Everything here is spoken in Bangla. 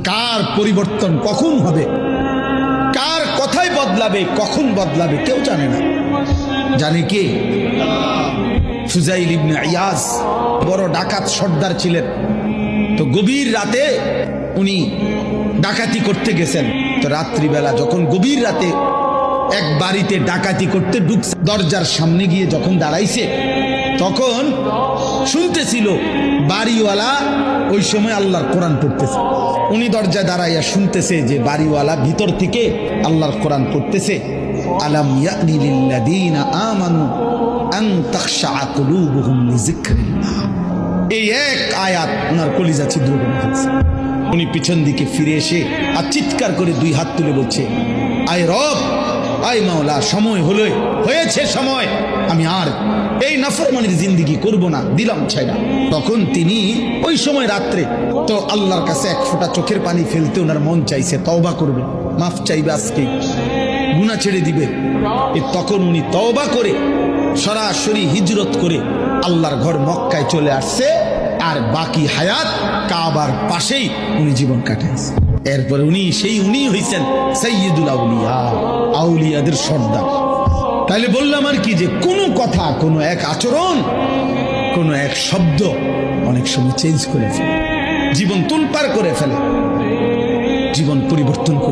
কার পরিবর্তন কখন হবে, কার কথাই বদলাবে, কখন বদলাবে কেউ জানে না। জানে কে? ফুজাইল ইবনে ইয়াজ বড় ডাকাত সর্দার ছিলেন। তো গভীর রাতে উনি ডাকাতি করতে গেছেন। তো রাত্রিবেলা যখন গভীর রাতে এক বাড়িতে ডাকাতি করতে ঢুকছে, দরজার সামনে গিয়ে যখন দাঁড়াইছে তখন শুনতেছিল বাড়িওয়ালা ওই সময় আল্লাহর কোরআন পড়তেছে। উনি দরজায় দাঁড়াইয়া শুনতেছে যে বাড়িওয়ালা ভিতর থেকে আল্লাহর কোরআন পড়তেছে, আলাম ইয়ানি লিল্লাযীনা আমানু আন তাখশা কুলুবুহুম লিযিকরিল্লাহ। এই এক আয়াত ওনার কলিজা ছিদ্র করে ফেলছে। উনি পিছন দিকে ফিরে এসে আর চিৎকার করে দুই হাত তুলে বলছে, আয় রব, আয় মাওলা, সময় হলো, হয়েছে সময়, আমি আর এই নাফরমানির জিন্দেগি করব না, দিলাম ছাইড়া। তখন তিনি ওই সময় রাত্রে তো আল্লাহর কাছে এক ফোঁটা চোখের পানি ফেলতে ওনার মন চাইছে, তওবা করবে, মাফ চাইবে, আজকে গুনাহ ছেড়ে দিবে। তখন উনি তওবা করে সরাসরি হিজরত করে আল্লাহর ঘর মক্কায় চলে আসছে, আর বাকি হায়াত কাবার পাশেই উনি জীবন কাটাইছে। এরপরে উনি হইছেন সাইয়্যিদুল আউলিয়া, আউলিয়াদের সর্দার। তাইলে বললাম আর কি, যে কোনো কথা, কোনো এক আচরণ, কোনো এক শব্দ অনেক সময় চেঞ্জ করে ফেলে, জীবন তুলপার করে ফেলে, জীবন পরিবর্তন করে